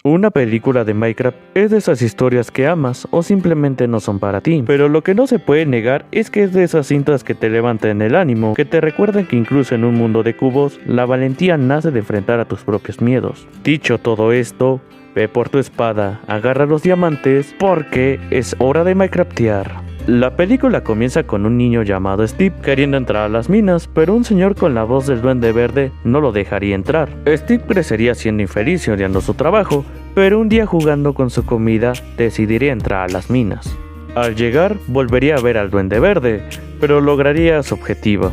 Una película de Minecraft es de esas historias que amas o simplemente no son para ti, pero lo que no se puede negar es que es de esas cintas que te levantan el ánimo, que te recuerdan que incluso en un mundo de cubos, la valentía nace de enfrentar a tus propios miedos. Dicho todo esto, ve por tu espada, agarra los diamantes, porque es hora de Minecraftear. La película comienza con un niño llamado Steve queriendo entrar a las minas, pero un señor con la voz del Duende Verde no lo dejaría entrar. Steve crecería siendo infeliz y odiando su trabajo, pero un día jugando con su comida decidiría entrar a las minas. Al llegar volvería a ver al Duende Verde, pero lograría su objetivo.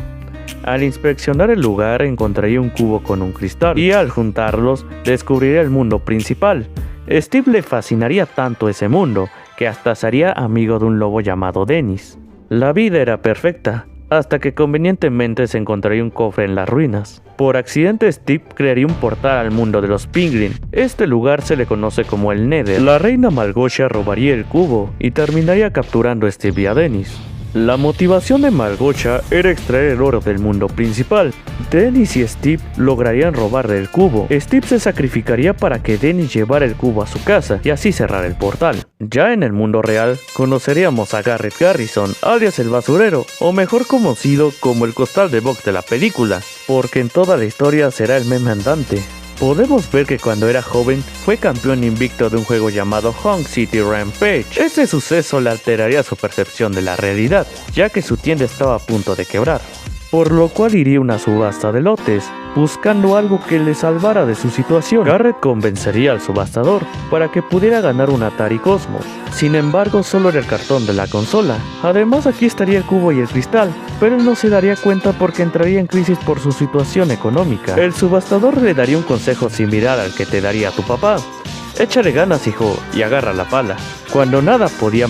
Al inspeccionar el lugar encontraría un cubo con un cristal y al juntarlos descubriría el mundo principal. Steve le fascinaría tanto ese mundo que hasta sería amigo de un lobo llamado Dennis. La vida era perfecta, hasta que convenientemente se encontraría un cofre en las ruinas. Por accidente Steve crearía un portal al mundo de los Piglin. Este lugar se le conoce como el Nether. La reina Malgosia robaría el cubo y terminaría capturando a Steve y a Dennis. La motivación de Malgosia era extraer el oro del mundo principal. Dennis y Steve lograrían robar el cubo. Steve se sacrificaría para que Dennis llevara el cubo a su casa y así cerrar el portal. Ya en el mundo real, conoceríamos a Garrett Garrison, alias el basurero, o mejor conocido como el costal de box de la película, porque en toda la historia será el meme andante. Podemos ver que cuando era joven fue campeón invicto de un juego llamado Hong City Rampage. Este suceso le alteraría su percepción de la realidad, ya que su tienda estaba a punto de quebrar, por lo cual iría a una subasta de lotes, buscando algo que le salvara de su situación. Garrett convencería al subastador para que pudiera ganar un Atari Cosmos. Sin embargo, solo era el cartón de la consola. Además, aquí estaría el cubo y el cristal, pero él no se daría cuenta porque entraría en crisis por su situación económica. El subastador le daría un consejo similar al que te daría tu papá. Échale ganas, hijo, y agarra la pala. Cuando nada podía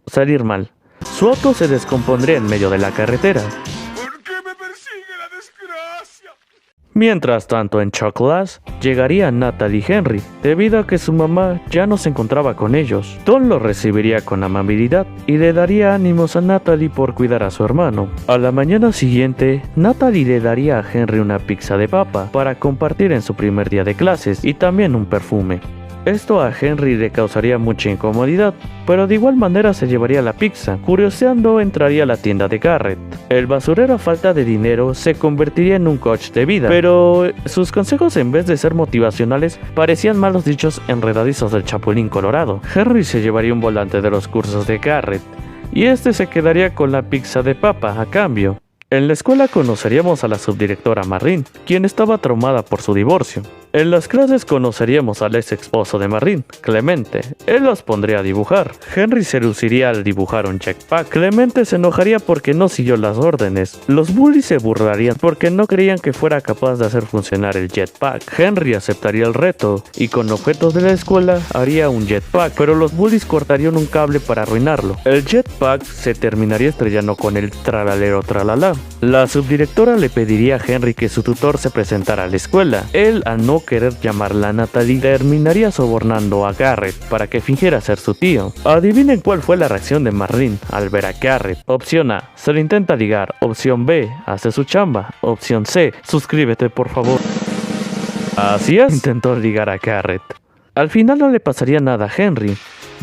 salir mal. Su auto se descompondría en medio de la carretera. ¿Por qué me persigue la desgracia? Mientras tanto, en Chocolate llegaría Natalie y Henry, debido a que su mamá ya no se encontraba con ellos. Tom lo recibiría con amabilidad y le daría ánimos a Natalie por cuidar a su hermano. A la mañana siguiente, Natalie le daría a Henry una pizza de papa para compartir en su primer día de clases y también un perfume. Esto a Henry le causaría mucha incomodidad, pero de igual manera se llevaría la pizza. Curioseando, entraría a la tienda de Garrett. El basurero, a falta de dinero, se convertiría en un coach de vida, pero sus consejos, en vez de ser motivacionales, parecían malos dichos enredadizos del Chapulín Colorado. Henry se llevaría un volante de los cursos de Garrett, y este se quedaría con la pizza de papa a cambio. En la escuela conoceríamos a la subdirectora Marin, quien estaba traumada por su divorcio. En las clases conoceríamos al ex esposo de Marin, Clemente. Él los pondría a dibujar. Henry se luciría al dibujar un jetpack. Clemente se enojaría porque no siguió las órdenes. Los bullies se burlarían porque no creían que fuera capaz de hacer funcionar el jetpack. Henry aceptaría el reto y con objetos de la escuela haría un jetpack, pero los bullies cortarían un cable para arruinarlo. El jetpack se terminaría estrellando con el tralalero tralala. La subdirectora le pediría a Henry que su tutor se presentara a la escuela. Él, al no querer llamarla a Natalie, terminaría sobornando a Garrett para que fingiera ser su tío. Adivinen cuál fue la reacción de Marin al ver a Garrett. Opción A, se lo intenta ligar. Opción B, hace su chamba. Opción C, suscríbete por favor. Así es, intentó ligar a Garrett. Al final no le pasaría nada a Henry.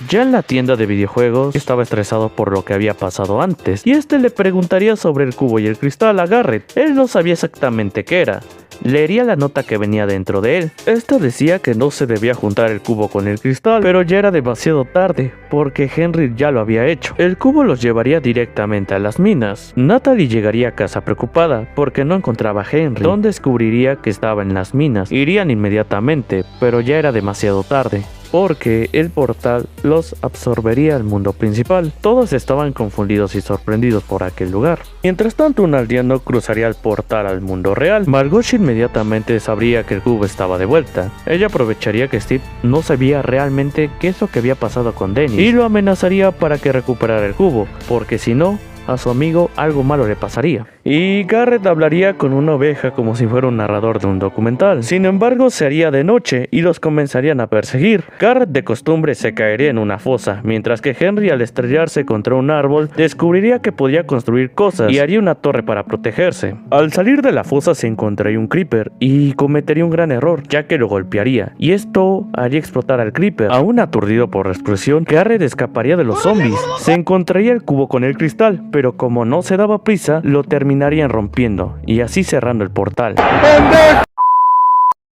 Ya en la tienda de videojuegos estaba estresado por lo que había pasado antes, y este le preguntaría sobre el cubo y el cristal a Garrett. Él no sabía exactamente qué era. Leería la nota que venía dentro de él. Esta decía que no se debía juntar el cubo con el cristal, pero ya era demasiado tarde, porque Henry ya lo había hecho. El cubo los llevaría directamente a las minas. Natalie llegaría a casa preocupada, porque no encontraba a Henry. Tom descubriría que estaba en las minas. Irían inmediatamente, pero ya era demasiado tarde, porque el portal los absorbería al mundo principal. Todos estaban confundidos y sorprendidos por aquel lugar. Mientras tanto, un aldeano cruzaría el portal al mundo real. Malgosia inmediatamente sabría que el cubo estaba de vuelta. Ella aprovecharía que Steve no sabía realmente qué es lo que había pasado con Dennis y lo amenazaría para que recuperara el cubo, porque si no, a su amigo algo malo le pasaría. Y Garrett hablaría con una oveja como si fuera un narrador de un documental. Sin embargo, se haría de noche y los comenzarían a perseguir. Garrett de costumbre se caería en una fosa, mientras que Henry, al estrellarse contra un árbol, descubriría que podía construir cosas y haría una torre para protegerse. Al salir de la fosa se encontraría un creeper y cometería un gran error, ya que lo golpearía, y esto haría explotar al creeper. Aún aturdido por la explosión, Garrett escaparía de los zombies. Se encontraría el cubo con el cristal, pero como no se daba prisa, lo terminarían rompiendo, y así cerrando el portal.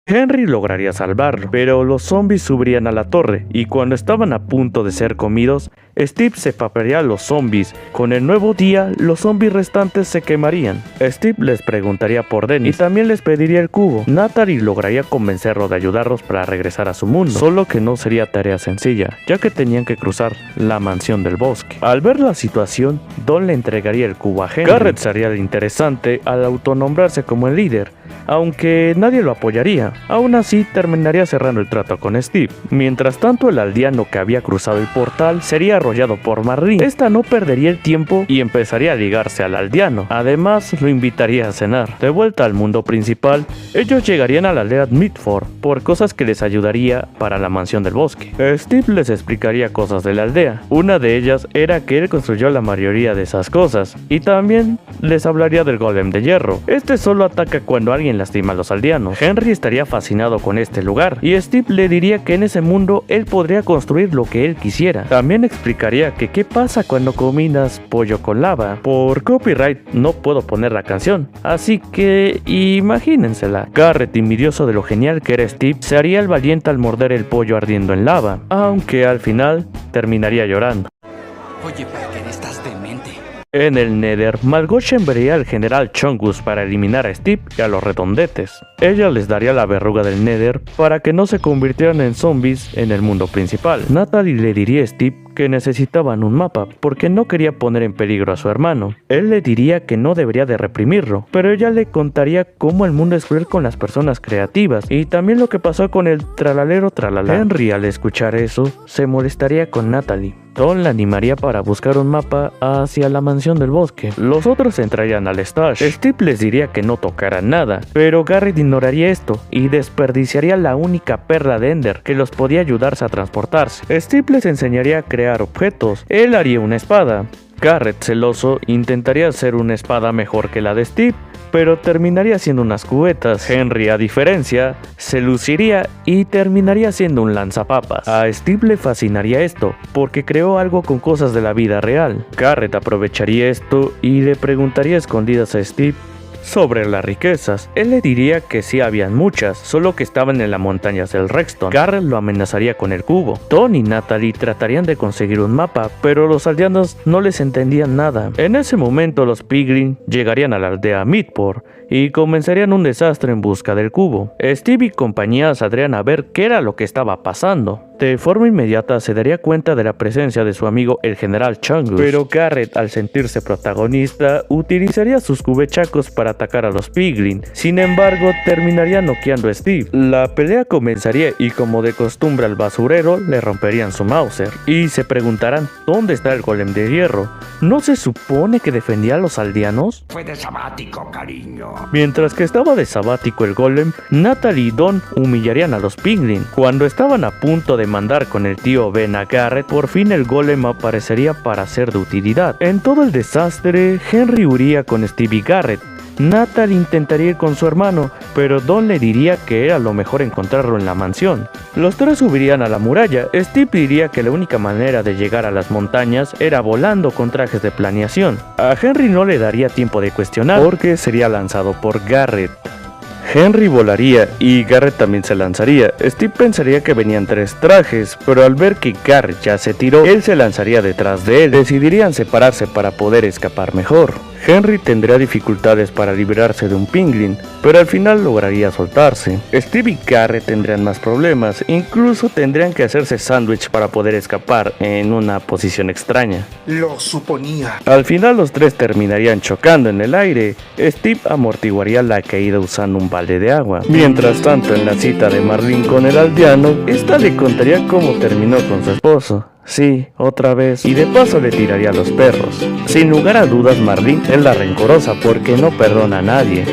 Henry lograría salvarlo, pero los zombies subirían a la torre, y cuando estaban a punto de ser comidos, Steve se papearía a los zombies. Con el nuevo día, los zombies restantes se quemarían. Steve les preguntaría por Dennis y también les pediría el cubo. Natalie lograría convencerlo de ayudarlos para regresar a su mundo, solo que no sería tarea sencilla, ya que tenían que cruzar la mansión del bosque. Al ver la situación, Don le entregaría el cubo a Henry. Garrett sería el interesante al autonombrarse como el líder, aunque nadie lo apoyaría. Aún así, terminaría cerrando el trato con Steve. Mientras tanto, el aldeano que había cruzado el portal sería arrollado por Marlene. Esta no perdería el tiempo y empezaría a ligarse al aldeano. Además, lo invitaría a cenar. De vuelta al mundo principal, ellos llegarían a la aldea Midford por cosas que les ayudaría para la mansión del bosque. Steve les explicaría cosas de la aldea. Una de ellas era que él construyó la mayoría de esas cosas, y también les hablaría del golem de hierro. Este solo ataca cuando alguien lastima a los aldeanos. Henry estaría fascinado con este lugar, y Steve le diría que en ese mundo él podría construir lo que él quisiera. También explicaría que qué pasa cuando combinas pollo con lava. Por copyright no puedo poner la canción, así que imagínensela. Garrett, envidioso de lo genial que era Steve, se haría el valiente al morder el pollo ardiendo en lava, aunque al final terminaría llorando. Oye, Parker, estás demente. En el Nether, Malgosh enviaría al general Chongus para eliminar a Steve y a los redondetes. Ella les daría la verruga del Nether para que no se convirtieran en zombies en el mundo principal. Natalie le diría a Steve que necesitaban un mapa porque no quería poner en peligro a su hermano. Él le diría que no debería de reprimirlo, pero ella le contaría cómo el mundo es cruel con las personas creativas y también lo que pasó con el tralalero tralala. Henry, al escuchar eso, se molestaría con Natalie. Don la animaría para buscar un mapa hacia la mansión del bosque. Los otros entrarían al stash. Steve les diría que no tocaran nada, pero Garrett ignoraría esto y desperdiciaría la única perla de Ender que los podía ayudarse a transportarse. Steve les enseñaría a crear objetos. Él haría una espada. Garrett, celoso, intentaría hacer una espada mejor que la de Steve, pero terminaría haciendo unas cubetas. Henry, a diferencia, se luciría y terminaría haciendo un lanzapapas. A Steve le fascinaría esto, porque creó algo con cosas de la vida real. Garrett aprovecharía esto y le preguntaría a escondidas a Steve sobre las riquezas. Él le diría que sí habían muchas, solo que estaban en las montañas del Rexton. Garrett lo amenazaría con el cubo. Don y Natalie tratarían de conseguir un mapa, pero los aldeanos no les entendían nada. En ese momento los Piglin llegarían a la aldea Midford y comenzarían un desastre en busca del cubo. Steve y compañía saldrían a ver qué era lo que estaba pasando. De forma inmediata se daría cuenta de la presencia de su amigo el general Chongus, pero Garrett, al sentirse protagonista, utilizaría sus cubechacos para atacar a los Piglin. Sin embargo, terminaría noqueando a Steve. La pelea comenzaría y, como de costumbre al basurero, le romperían su Mauser. Y se preguntarán, ¿dónde está el golem de hierro? ¿No se supone que defendía a los aldeanos? Fue de sabático, cariño. Mientras que estaba de sabático el golem, Natalie y Don humillarían a los Piglin. Cuando estaban a punto de mandar con el tío Ben a Garrett, por fin el golem aparecería para ser de utilidad. En todo el desastre, Henry huiría con Steve y Garrett. Natalie intentaría ir con su hermano, pero Don le diría que era lo mejor encontrarlo en la mansión. Los tres subirían a la muralla. Steve diría que la única manera de llegar a las montañas era volando con trajes de planeación. A Henry no le daría tiempo de cuestionar porque sería lanzado por Garrett. Henry volaría y Garrett también se lanzaría. Steve pensaría que venían 3 trajes, pero al ver que Garrett ya se tiró, él se lanzaría detrás de él. Decidirían separarse para poder escapar mejor. Henry tendría dificultades para librarse de un Piglin, pero al final lograría soltarse. Steve y Garrett tendrían más problemas, incluso tendrían que hacerse sándwich para poder escapar en una posición extraña. Lo suponía. Al final los tres terminarían chocando en el aire. Steve amortiguaría la caída usando un balde de agua. Mientras tanto, en la cita de Marlene con el aldeano, esta le contaría cómo terminó con su esposo. Sí, otra vez. Y de paso le tiraría a los perros. Sin lugar a dudas, Marlene es la rencorosa porque no perdona a nadie.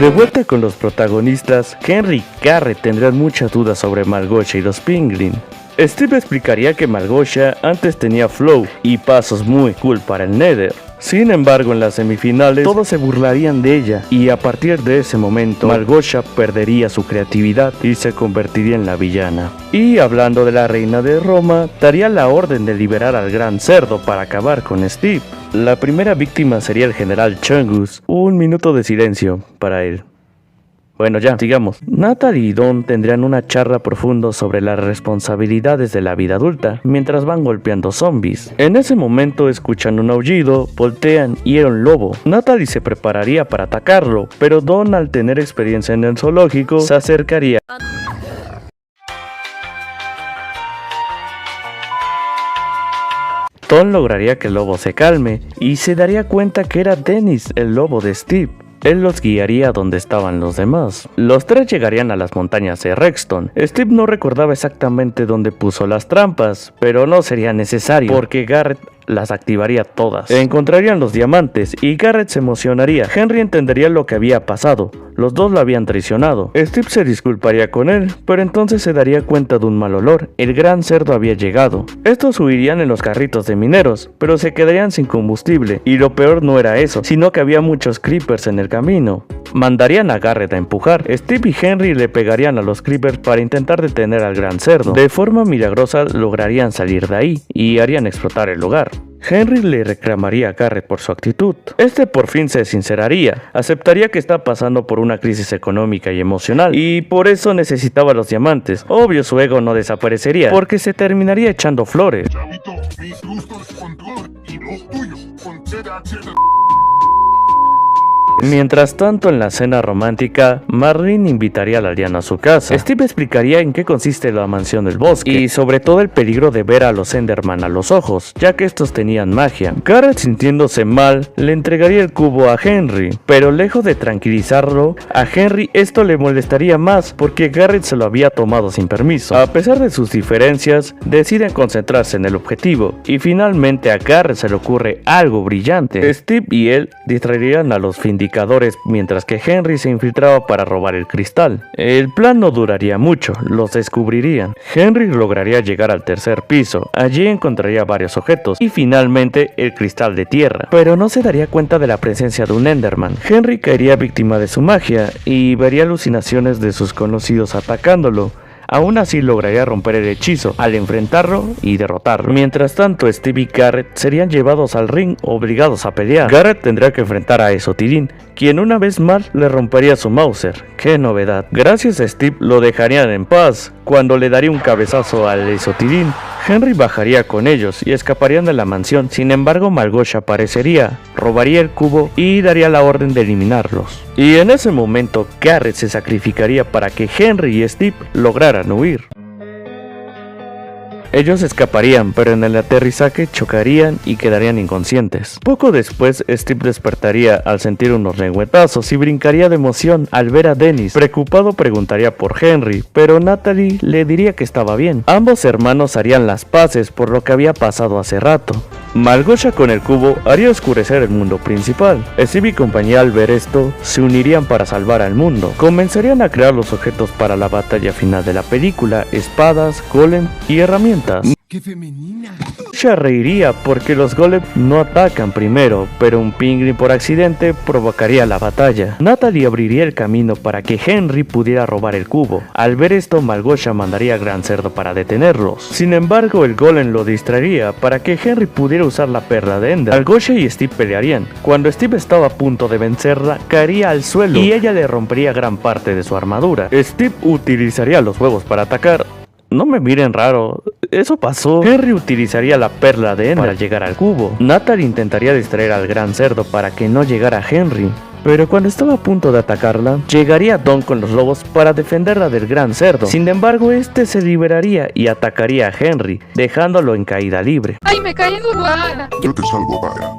De vuelta con los protagonistas, Henry y Garrett tendrán muchas dudas sobre Małgosia y los Penguin. Steve explicaría que Małgosia antes tenía flow y pasos muy cool para el Nether. Sin embargo, en las semifinales todos se burlarían de ella y a partir de ese momento Małgosia perdería su creatividad y se convertiría en la villana. Y hablando de la reina de Roma, daría la orden de liberar al gran cerdo para acabar con Steve. La primera víctima sería el general Chungus. Un minuto de silencio para él. Bueno, ya, sigamos. Natalie y Dawn tendrían una charla profunda sobre las responsabilidades de la vida adulta mientras van golpeando zombies. En ese momento escuchan un aullido, voltean y era un lobo. Natalie se prepararía para atacarlo, pero Dawn, al tener experiencia en el zoológico, se acercaría. Dawn lograría que el lobo se calme y se daría cuenta que era Dennis, el lobo de Steve. Él los guiaría a donde estaban los demás. Los tres llegarían a las montañas de Rexton. Steve no recordaba exactamente dónde puso las trampas, pero no sería necesario porque Garrett las activaría todas. Encontrarían los diamantes y Garrett se emocionaría. Henry entendería lo que había pasado. Los dos lo habían traicionado. Steve se disculparía con él, pero entonces se daría cuenta de un mal olor. El gran cerdo había llegado. Estos huirían en los carritos de mineros, pero se quedarían sin combustible. Y lo peor no era eso, sino que había muchos creepers en el camino. Mandarían a Garrett a empujar. Steve y Henry le pegarían a los creepers para intentar detener al gran cerdo. De forma milagrosa lograrían salir de ahí y harían explotar el lugar. Henry le reclamaría a Garrett por su actitud. Este por fin se sinceraría, aceptaría que está pasando por una crisis económica y emocional y por eso necesitaba los diamantes. Obvio, su ego no desaparecería porque se terminaría echando flores. Chavito, mis gustos con todo y los tuyos con ZH. Mientras tanto, en la cena romántica, Marlene invitaría a la Liana a su casa. Steve explicaría en qué consiste la mansión del bosque y sobre todo el peligro de ver a los Enderman a los ojos, ya que estos tenían magia. Garrett, sintiéndose mal, le entregaría el cubo a Henry, pero lejos de tranquilizarlo, a Henry esto le molestaría más porque Garrett se lo había tomado sin permiso. A pesar de sus diferencias, deciden concentrarse en el objetivo y finalmente a Garrett se le ocurre algo brillante. Steve y él distraerían a los vindicadores mientras que Henry se infiltraba para robar el cristal. El plan no duraría mucho, los descubrirían. Henry lograría llegar al tercer piso, allí encontraría varios objetos y finalmente el cristal de tierra, pero no se daría cuenta de la presencia de un Enderman. Henry caería víctima de su magia y vería alucinaciones de sus conocidos atacándolo. Aún así lograría romper el hechizo al enfrentarlo y derrotarlo. Mientras tanto, Steve y Garrett serían llevados al ring obligados a pelear. Garrett tendría que enfrentar a Esotirín, quien una vez más le rompería su Mauser. ¡Qué novedad! Gracias a Steve lo dejarían en paz. Cuando le daría un cabezazo al Esotirín, Henry bajaría con ellos y escaparían de la mansión. Sin embargo, Małgosia aparecería, robaría el cubo y daría la orden de eliminarlos. Y en ese momento, Garrett se sacrificaría para que Henry y Steve lograran huir. Ellos escaparían, pero en el aterrizaje chocarían y quedarían inconscientes. Poco después, Steve despertaría al sentir unos lengüetazos y brincaría de emoción al ver a Dennis. Preocupado preguntaría por Henry, pero Natalie le diría que estaba bien. Ambos hermanos harían las paces por lo que había pasado hace rato. Małgosia con el cubo haría oscurecer el mundo principal. Steve y compañía, al ver esto, se unirían para salvar al mundo. Comenzarían a crear los objetos para la batalla final de la película: espadas, golem y herramientas. ¡Qué femenina! Małgosia reiría porque los golem no atacan primero, pero un Penguin por accidente provocaría la batalla. Natalie abriría el camino para que Henry pudiera robar el cubo. Al ver esto, Małgosia mandaría a Gran Cerdo para detenerlos. Sin embargo, el golem lo distraería para que Henry pudiera usar la perla de Ender. Małgosia y Steve pelearían. Cuando Steve estaba a punto de vencerla, caería al suelo y ella le rompería gran parte de su armadura. Steve utilizaría los huevos para atacar. No me miren raro, eso pasó. Henry utilizaría la perla de Ender para llegar al cubo. Natalie intentaría distraer al gran cerdo para que no llegara Henry. Pero cuando estaba a punto de atacarla, llegaría Dawn con los lobos para defenderla del gran cerdo. Sin embargo, este se liberaría y atacaría a Henry, dejándolo en caída libre. ¡Ay, me caí en guada! Yo te salvo, vaya.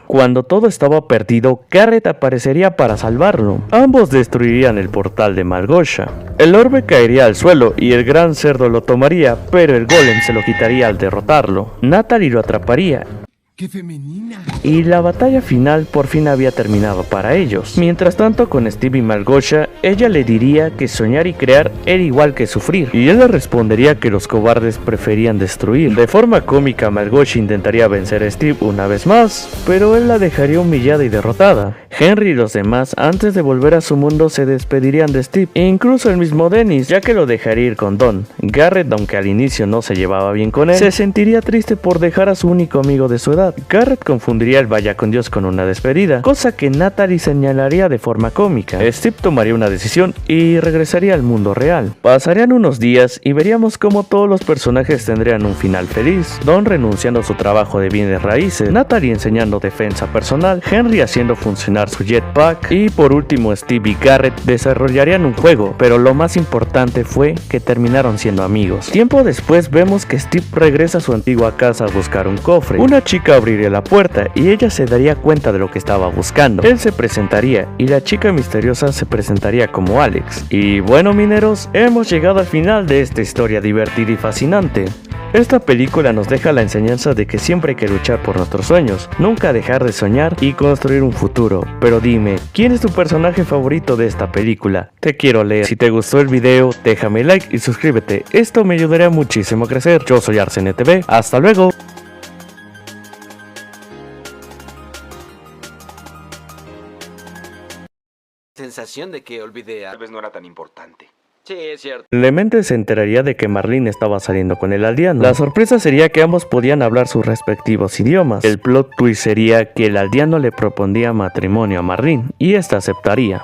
Cuando todo estaba perdido, Garrett aparecería para salvarlo. Ambos destruirían el portal de Malgosha. El orbe caería al suelo y el gran cerdo lo tomaría, pero el golem se lo quitaría al derrotarlo. Natalie lo atraparía. ¡Qué femenina! Y la batalla final por fin había terminado para ellos. Mientras tanto, con Steve y Malgosha, ella le diría que soñar y crear era igual que sufrir, y él le respondería que los cobardes preferían destruir. De forma cómica, Malgosha intentaría vencer a Steve una vez más, pero él la dejaría humillada y derrotada. Henry y los demás, antes de volver a su mundo, se despedirían de Steve, e incluso el mismo Dennis, ya que lo dejaría ir con Don. Garrett, aunque al inicio no se llevaba bien con él, se sentiría triste por dejar a su único amigo de su edad. Garrett confundiría el vaya con Dios con una despedida, cosa que Natalie señalaría de forma cómica. Steve tomaría una decisión y regresaría al mundo real. Pasarían unos días y veríamos cómo todos los personajes tendrían un final feliz. Don renunciando a su trabajo de bienes raíces, Natalie enseñando defensa personal, Henry haciendo funcionar su jetpack y por último Steve y Garrett desarrollarían un juego, pero lo más importante fue que terminaron siendo amigos. Tiempo después vemos que Steve regresa a su antigua casa a buscar un cofre. Una chica abriría la puerta y ella se daría cuenta de lo que estaba buscando. Él se presentaría y la chica misteriosa se presentaría como Alex. Y bueno, mineros, hemos llegado al final de esta historia divertida y fascinante. Esta película nos deja la enseñanza de que siempre hay que luchar por nuestros sueños, nunca dejar de soñar y construir un futuro. Pero dime, ¿quién es tu personaje favorito de esta película? Te quiero leer. Si te gustó el video, déjame like y suscríbete. Esto me ayudaría muchísimo a crecer. Yo soy ArseneTV. Hasta luego. Sensación de que olvidé Tal vez no era tan importante. Sí, es cierto. Clemente se enteraría de que Marlene estaba saliendo con el aldeano. La sorpresa sería que ambos podían hablar sus respectivos idiomas. El plot twist sería que el aldeano le propondría matrimonio a Marlene y esta aceptaría.